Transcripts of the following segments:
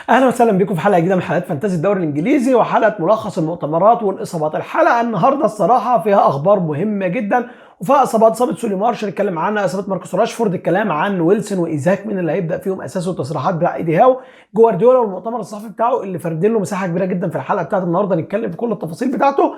اهلا وسهلا بكم في حلقه جديده من حلقات فانتازي الدوري الانجليزي وحلقه ملخص المؤتمرات والاصابات. الحلقه النهارده الصراحه فيها اخبار مهمه جدا، وفيها اصابه سولي مارش نتكلم عنها، اصابه ماركوس راشفورد، الكلام عن ويلسون وايزاك مين اللي هيبدا فيهم اساسه، والتصريحات بتاع ايدي هاو، جوارديولا والمؤتمر الصحفي بتاعه اللي فرد له مساحه كبيره جدا في الحلقه بتاعت النهارده نتكلم في كل التفاصيل بتاعته.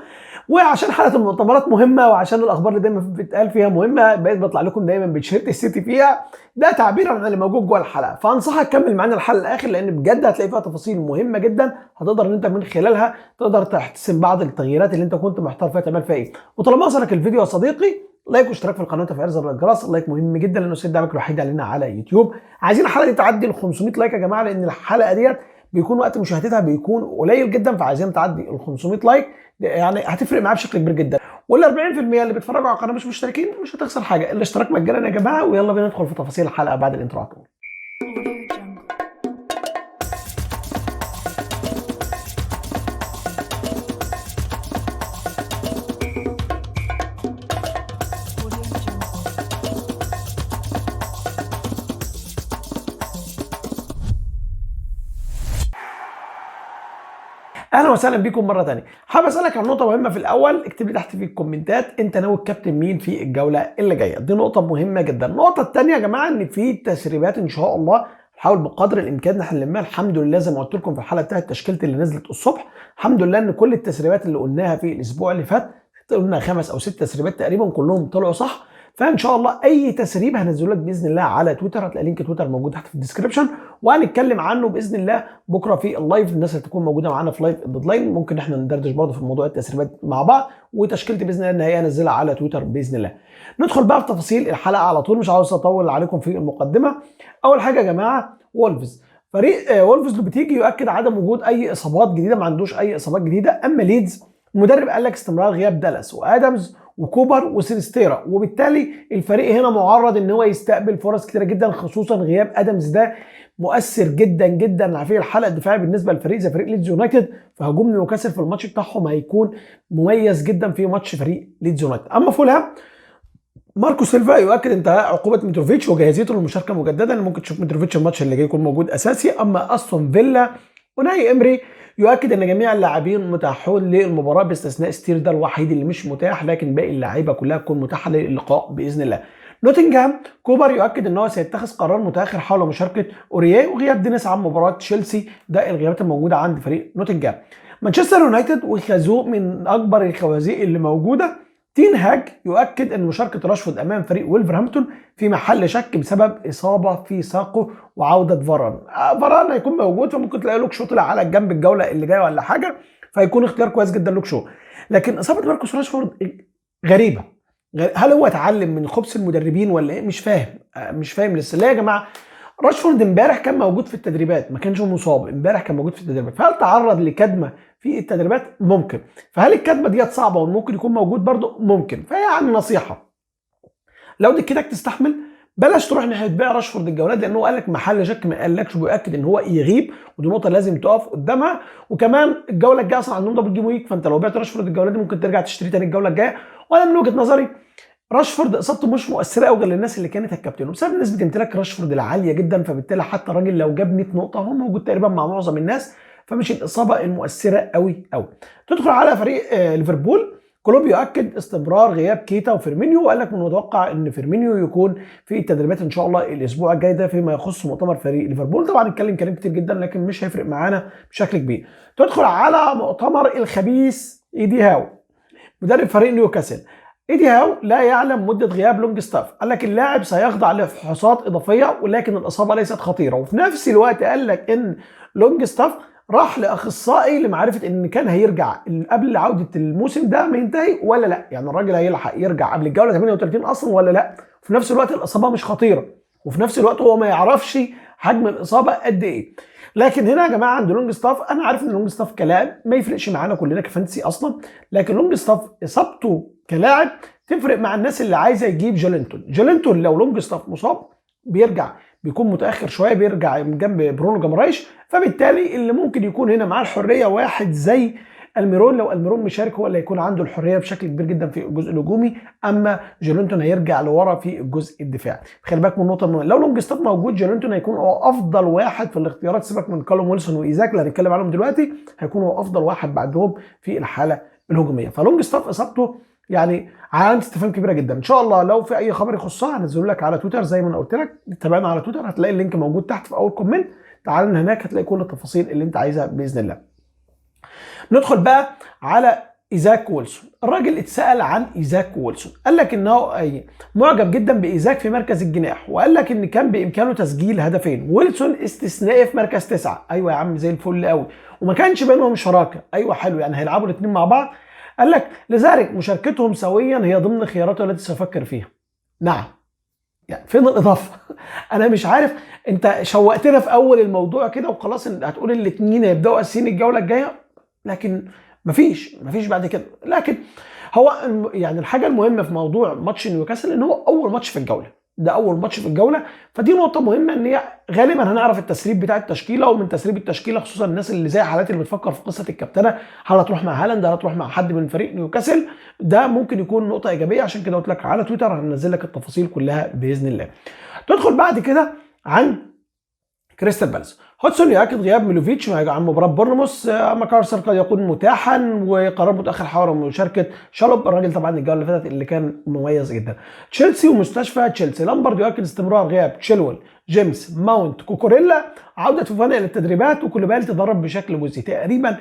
وعشان حلقه المؤتمرات مهمه وعشان الاخبار اللي دايما بتتقال فيها مهمه بقيت بطلع لكم دايما بتشيرت السيتي فيها، ده تعبيرا عن اللي موجود جوه الحلقه. فانصحك تكمل معانا الحلقه الاخر لان بجد هتلاقي فيها تفاصيل مهمه جدا هتقدر ان انت من خلالها تقدر تحتسم بعض التغييرات اللي انت كنت محتار فيها تعمل فيها ايه. وطالما وصلك الفيديو يا صديقي لايك واشتراك في القناه وتفعيل زر الجرس، اللايك مهم جدا لانه سيد دعمك الوحيد علينا على يوتيوب. عايزين الحلقه دي تعدي ال 500 لايك يا جماعه، لان الحلقه ديت بيكون وقت مشاهدتها بيكون قليل جدا، فعايزين تعدي ال 500 لايك يعني هتفرق معاه بشكل كبير جدا. وال 40% اللي بيتفرجوا على القناه مش مشتركين مش هتخسر حاجه، الاشتراك مجانا يا جماعه. ويلا بينا ندخل في تفاصيل الحلقه بعد الانترو على طول. اهلا وسهلا بيكم مره ثانيه. حابب اسالك عن نقطه مهمه في الاول، اكتب لي تحت في الكومنتات انت ناوي الكابتن مين في الجوله اللي جايه، دي نقطه مهمه جدا. النقطه الثانيه يا جماعه ان في تسريبات ان شاء الله نحاول بقدر الامكان ان احنا نلمها. الحمد لله زي ما قلت لكم في الحلقه بتاعت تشكيلتي اللي نزلت الصبح، الحمد لله ان كل التسريبات اللي قلناها في الاسبوع اللي فات، قلنا 5 أو 6 تسريبات تقريبا كلهم طلعوا صح. فان شاء الله اي تسريب هنزله لك باذن الله على تويتر، هتلاقي لينك تويتر موجود تحت في الديسكربشن، وهنتكلم عنه باذن الله بكره في اللايف. الناس اللي تكون موجوده معانا في لايف الديدلاين ممكن احنا ندردش برضه في موضوع التسريبات مع بعض، وتشكيلتي باذن الله النهائيه هنزلها على تويتر باذن الله. ندخل بقى في تفاصيل الحلقه على طول، مش عاوز اطول عليكم في المقدمه. اول حاجه يا جماعه وولفز، فريق وولفز اللي بتيجي يؤكد عدم وجود اي اصابات جديده، ما عندوش اي اصابات جديده. اما ليدز المدرب قال لك استمرار غياب دالاس وادمز وكوبر وسينستيرا، وبالتالي الفريق هنا معرض ان هو يستقبل فرص كتيره جدا، خصوصا غياب ادمز ده مؤثر جدا جدا في الحلقه الدفاعيه بالنسبه للفريق زي فريق ليدز يونايتد. فهجوم نيوكاسل في الماتش بتاعهم هيكون مميز جدا في ماتش فريق ليدز يونايتد. اما فولهام ماركو سيلفا يؤكد انتهاء عقوبه متروفيتش وجاهزيته للمشاركه مجددا، ممكن تشوف متروفيتش الماتش اللي جاي يكون موجود اساسي. اما استون فيلا وناي امري يؤكد ان جميع اللاعبين متاحون للمباراه باستثناء ستير، ده الوحيد اللي مش متاح، لكن باقي اللعيبه كلها تكون متاحه للقاء باذن الله. نوتنغهام كوبر يؤكد ان هو سيتخذ قرار متاخر حول مشاركه اوريه وغياب دينيس عن مباراه تشيلسي، ده الغيابات الموجوده عند فريق نوتنغهام. مانشستر يونايتد وخازوق من اكبر الخوازيق اللي موجوده، تين هاج يؤكد ان مشاركه راشفورد امام فريق ويلفرهامبتون في محل شك بسبب اصابه في ساقه وعوده فاران. فاران هيكون موجود، فممكن تلاقي لوك شو طلع على الجنب الجوله اللي جايه ولا حاجه، فهيكون اختيار كويس جدا لوك شو. لكن اصابه ماركوس راشفورد غريبه، هل هو اتعلم من خبث المدربين ولا ايه؟ مش فاهم، مش فاهم لسه. ليه يا جماعه؟ راشفورد امبارح كان موجود في التدريبات، ما كانش مصاب، امبارح كان موجود في التدريبات، فهل تعرض لكدمه في التدريبات؟ ممكن. فهل الكدمه ديت صعبه وممكن يكون موجود برضه؟ ممكن. فيعني نصيحه، لو دي كده تستحمل بلاش تروح ناحيه بيع راشفورد الجولات، لانه قال لك محل شك، ما قالكش بيؤكد ان هو يغيب، ودي نقطه لازم تقف قدامها. وكمان الجوله الجايه اصلا عندهم دبل جيم ويك، فانت لو بعت راشفورد الجولات دي ممكن ترجع تشتري تاني الجوله الجايه. وانا من وجهه نظري راشفورد اصابته مش مؤثره قوي غير للناس اللي كانت هتكابتنه بسبب نسبه امتلاك راشفورد العاليه جدا، فبالتالي حتى الراجل لو جاب 100 نقطه هو موجود تقريبا مع معظم الناس، فمش الاصابه المؤثره قوي قوي. تدخل على فريق ليفربول، كلوب يؤكد استمرار غياب كيتا وفيرمينيو، وقال لك من المتوقع ان فيرمينيو يكون في التدريبات ان شاء الله الاسبوع الجاي ده فيما يخص مؤتمر فريق ليفربول. طبعا اتكلم كلام كتير جدا لكن مش هيفرق معانا بشكل كبير. تدخل على مؤتمر الخبيث ايدي هاو مدرب فريق نيوكاسل. ايدي هاو لا يعلم مده غياب لونج ستاف، قال لك اللاعب سيخضع لفحوصات اضافيه ولكن الاصابه ليست خطيره، وفي نفس الوقت قال لك ان لونج ستاف راح لاخصائي لمعرفه ان كان هيرجع قبل عوده الموسم ده ما ينتهي ولا لا، يعني الراجل هيلحق يرجع قبل الجوله 38 اصلا ولا لا. وفي نفس الوقت الاصابه مش خطيره، وفي نفس الوقت هو ما يعرفش حجم الاصابه قد ايه. لكن هنا يا جماعه عند لونج ستاف، انا عارف ان لونج ستاف كلاعب ما يفرقش معانا كلنا كفانتسي اصلا، لكن لونج ستاف اصابته كلاعب تفرق مع الناس اللي عايزه يجيب جولينتون. جولينتون لو لونج ستاف مصاب بيرجع، بيكون متاخر شويه، بيرجع من جنب برونو جمرايش، فبالتالي اللي ممكن يكون هنا معاه الحريه واحد زي الميرون لو الميرون مشارك هو اللي هيكون عنده الحريه بشكل كبير جدا في الجزء الهجومي، اما جيلينتون هيرجع لورا في الجزء الدفاعي. خلي بالك من النقطه المهمه، لو لونجستاف موجود جيلينتون هيكون هو افضل واحد في الاختيارات. سيبك من كالوم ويلسون وايزاك اللي هنتكلم عنهم دلوقتي، هيكون هو افضل واحد بعدهم في الحاله الهجوميه. فلونجستاف اصابته يعني علامه استفهام كبيره جدا. ان شاء الله لو في اي خبر يخصها هنزله لك على تويتر زي ما انا قلت لك، تابعنا على تويتر، هتلاقي اللينك موجود تحت في اول كومنت، تعال من هناك هتلاقي كل التفاصيل اللي انت عايزها باذن الله. ندخل بقى على ايزاك ويلسون. الراجل اتسال عن ايزاك ويلسون، قال لك انه معجب جدا بايزاك في مركز الجناح، وقال لك ان كان بامكانه تسجيل هدفين. ويلسون استثنائي في مركز 9. ايوه يا عم زي الفل قوي، وما كانش بينهم شراكه. ايوه حلو، يعني هيلعبوا الاثنين مع بعض. قال لك لذلك مشاركتهم سويا هي ضمن خياراته التي سافكر فيها. نعم، يعني فين الاضافه؟ انا مش عارف، انت شوقتنا في اول الموضوع كده وخلاص هتقول الاثنين هيبداوا اساسيين الجوله الجايه، لكن مفيش بعد كده. لكن هو يعني الحاجه المهمه في موضوع ماتش نيوكاسل ان هو اول ماتش في الجوله، ده اول ماتش في الجوله، فدي نقطه مهمه ان هي غالبا هنعرف التسريب بتاع التشكيله، ومن تسريب التشكيله خصوصا الناس اللي زي حالاتي اللي بتفكر في قصه الكابتنه، هل هتروح مع هالاند، هل هتروح مع حد من فريق نيوكاسل، ده ممكن يكون نقطه ايجابيه. عشان كده قلت لك على تويتر هننزل لك التفاصيل كلها باذن الله. تدخل بعد كده عن كريستال بالاس. هودسون يؤكد غياب ميلوفيتش عن مباراه بورنموث. ماكارسر قد يكون متاحا، وقرار متاخر حول مشاركه شالوب، الراجل طبعا الجوله اللي فاتت اللي كان مميز جدا. تشيلسي ومستشفى تشيلسي. لامبرد يؤكد استمرار غياب تشيلويل، جيمس، ماونت، كوكوريلا، عوده فوفانا الى التدريبات، وكولوبالي تدرب بشكل جزئي. تقريبا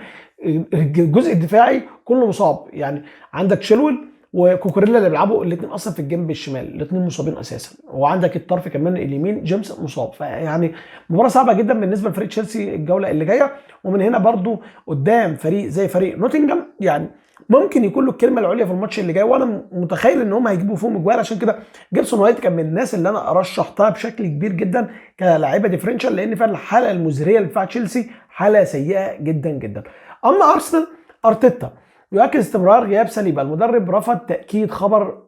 الجزء الدفاعي كله مصاب، يعني عندك تشيلويل وكوكوريلا اللي بيلعبوا الاثنين اصلا في الجنب الشمال، الاثنين مصابين اساسا، وعندك الطرف كمان اليمين جيمس مصاب. فيعني مباراه صعبه جدا بالنسبه لفريق تشيلسي الجوله اللي جايه. ومن هنا برضو قدام فريق زي فريق نوتنجهام، يعني ممكن يكون له الكلمه العليا في الماتش اللي جاي، وانا متخيل ان هم هيجيبوا فيهم اجوال. عشان كده جيبسون وايت كان من الناس اللي انا رشحتها بشكل كبير جدا كلاعيبه ديفرنشال، لان فعلا الحاله المزريه لدفاع تشيلسي حاله سيئه جدا جدا. اما ارسنال، ارتيتا يؤكد استمرار غياب ساليبا. المدرب رفض تاكيد خبر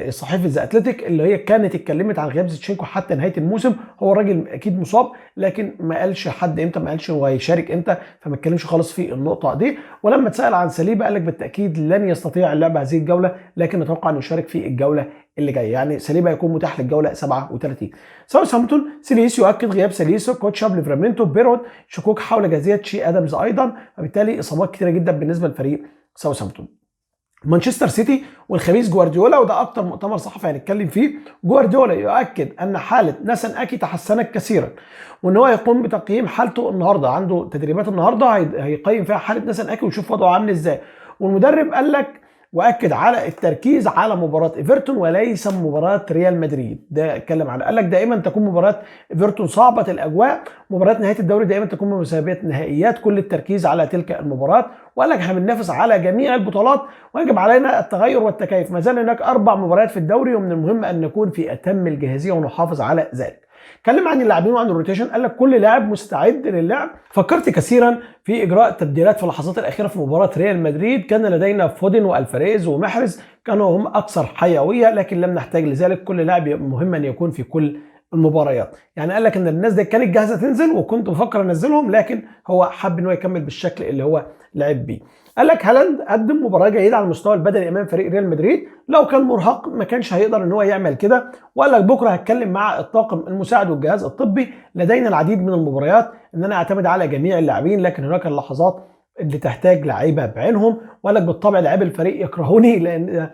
صحيفه ذا اتلتيك اللي هي كانت اتكلمت عن غياب زيتشينكو حتى نهايه الموسم. هو الراجل اكيد مصاب، لكن ما قالش حد امتى، ما قالش هو هيشارك امتى، فما اتكلمش خالص في النقطه دي. ولما اتسال عن ساليبا قال لك بالتاكيد لن يستطيع اللعب هذه الجوله، لكن نتوقع انه يشارك في الجوله اللي جايه، يعني ساليبا يكون متاح للجوله 37. ساوثهامبتون، سيليس يؤكد غياب ساليسو، كوتشاب، ليفرامينتو، بيرود، شكوك حول جاهزيه شي ادمز ايضا، وبالتالي اصابات كثيره جدا بالنسبه لفريق ساوثهامبتون. مانشستر سيتي والخميس جوارديولا، وده اكتر مؤتمر صحفي هنتكلم فيه. جوارديولا يؤكد ان حاله ناسان اكي تحسنت كثيرا، وان هو يقوم بتقييم حالته النهارده، عنده تدريبات النهارده هيقيم فيها حاله ناسان اكي ويشوف وضعه عامل ازاي. والمدرب قال لك واكد على التركيز على مباراه ايفرتون وليس مباراه ريال مدريد. ده اتكلم عنه، قال لك دائما تكون مباراه ايفرتون صعبه الاجواء، مباراه نهايه الدوري دائما تكون بمثابه نهائيات، كل التركيز على تلك المباراه. وقال لك احنا بننافس على جميع البطولات ويجب علينا التغير والتكيف. ما زال هناك 4 مباريات في الدوري، ومن المهم ان نكون في اتم الجاهزيه ونحافظ على ذلك. اتكلم عن اللاعبين وعن الروتيشن، قال لك كل لاعب مستعد للعب. فكرت كثيرا في اجراء تبديلات في اللحظات الاخيره في مباراه ريال مدريد. كان لدينا فودن والفاريز ومحرز كانوا هم اكثر حيويه، لكن لم نحتاج لذلك. كل لاعب مهم ان يكون في كل المباريات. يعني قال لك ان الناس دي كانت جاهزه تنزل، وكنت بفكر انزلهم، لكن هو حب ان هو يكمل بالشكل اللي هو لعب بيه. قال لك هالاند قدم مباراه جيده على المستوى البدني امام فريق ريال مدريد، لو كان مرهق ما كانش هيقدر ان هو يعمل كده. وقال لك بكره هتكلم مع الطاقم المساعد والجهاز الطبي، لدينا العديد من المباريات ان انا اعتمد على جميع اللاعبين، لكن هناك اللحظات اللي تحتاج لعيبه بعينهم. وقال لك بالطبع لاعبي الفريق يكرهوني، لان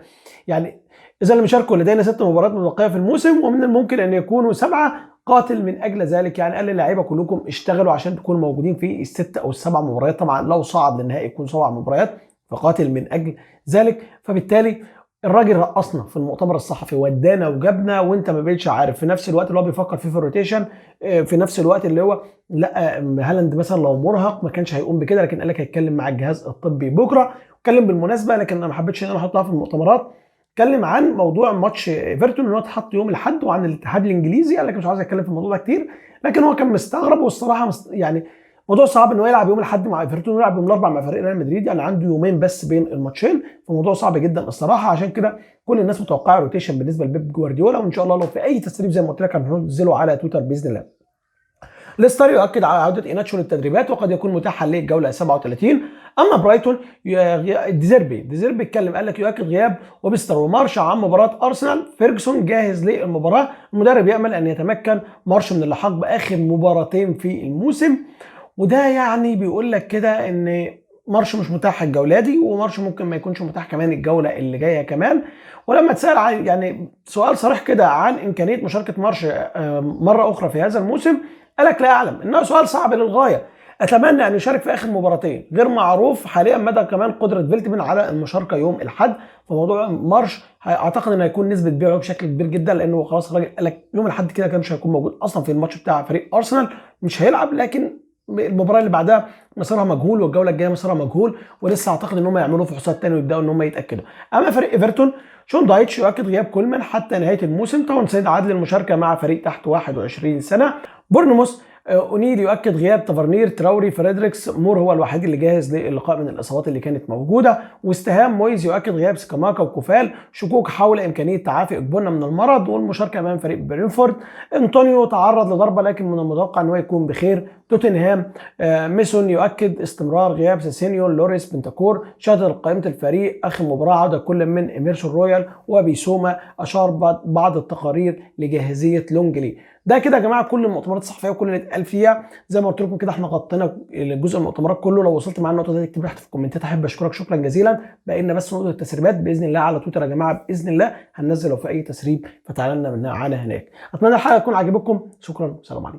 يعني اذا لم يشاركوا لدينا 6 مباريات متبقيه في الموسم، ومن الممكن ان يكونوا 7. قاتل من اجل ذلك، يعني قال للعيبه كلكم اشتغلوا عشان تكونوا موجودين في ال6 أو ال7 مباريات. طبعا لو صعد للنهائي يكون 7 مباريات، فقاتل من اجل ذلك. فبالتالي الراجل رقصنا في المؤتمر الصحفي، ودانا وجابنا، وانت ما بقتش عارف في نفس الوقت اللي هو بيفكر فيه في الروتيشن، في نفس الوقت اللي هو لا هالاند مثلا لو مرهق ما كانش هيقوم بكده، لكن قال لك هيتكلم مع الجهاز الطبي بكره. اتكلم بالمناسبه، لكن انا ما حبيتش ان انا احطها في المؤتمرات، اتكلم عن موضوع ماتش ايفرتون ان هو اتحط يوم الاحد، وعن الاتحاد الانجليزي. قال لك مش عايز اتكلم في الموضوع ده كتير، لكن هو كان مستغرب. والصراحه يعني موضوع صعب ان هو يلعب يوم الاحد مع ايفرتون ويلعب يوم الاربعاء مع فريق ريال مدريد، يعني عنده يومين بس بين الماتشين، فموضوع صعب جدا الصراحه. عشان كده كل الناس متوقعه روتيشن بالنسبه لبيب جوارديولا، وان شاء الله لو في اي تسريب زي ما قلت لك هننزله على تويتر باذن الله. ليستر يؤكد على عوده ايناتشو للتدريبات وقد يكون متاحا للجوله 37. اما برايتون ديزيربي اتكلم قال لك يؤكد غياب وبستر ومارش عن مباراه ارسنال. فيرجسون جاهز للمباراه. المدرب يامل ان يتمكن مارش من اللحاق باخر مباراتين في الموسم. وده يعني بيقول لك كده ان مارش مش متاح الجوله دي، ومارش ممكن ما يكونش متاح كمان الجوله اللي جايه كمان. ولما اتسال عن يعني سؤال صريح كده عن امكانيه مشاركه مارش مره اخرى في هذا الموسم، قال لك لا اعلم، انه سؤال صعب للغايه. اتمنى ان يشارك في اخر مباراتين. غير معروف حاليا مدى كمان قدره فيلتمن على المشاركه يوم الاحد. فموضوع مارش اعتقد انه هيكون نسبه بيعه بشكل كبير جدا، لانه خلاص الراجل قال لك يوم الاحد كده كان مش هيكون موجود اصلا في الماتش بتاع فريق ارسنال، مش هيلعب. لكن المباراه اللي بعدها مصيرها مجهول، والجوله الجايه مصيرها مجهول، ولسه اعتقد ان هم يعملوا فحوصات تاني ويبداوا ان هم يتاكدوا. اما فريق ايفرتون، شون دايتش يؤكد غياب كولمان حتى نهايه الموسم. طبعا سيد عادل المشاركه مع فريق تحت 21 سنه. بورنموث اونيل يؤكد غياب تافرنير، تراوري، فريدريكس. مور هو الوحيد اللي جاهز للقاء من الاصابات اللي كانت موجوده. واستهام مويز يؤكد غياب سكاماكا وكوفال. شكوك حول امكانيه تعافي اجبونا من المرض والمشاركه امام فريق برينفورد. انطونيو تعرض لضربه لكن من المتوقع ان هو يكون بخير. توتنهام ميسون يؤكد استمرار غياب سيسينيو. لوريس بنتاكور شهد قائمه الفريق اخر مباراه عوده كل من ايميرسون رويال وبيسوما. اشار بعض التقارير لجاهزيه لونجلي. ده كده يا جماعه كل المؤتمرات الصحفيه وكل اللي اتقال فيها. زي ما قلت لكم كده احنا غطينا جزء المؤتمرات كله. لو وصلت معانا النقطه دي اكتب تحت في الكومنتات. احب اشكرك شكرا جزيلا. بقى لنا بس نقطه التسريبات باذن الله على تويتر يا جماعه. باذن الله هننزل لو في اي تسريب فتعالى لنا منها على هناك. اتمنى الحلقه تكون عجبتكم. شكرا، سلام عليكم.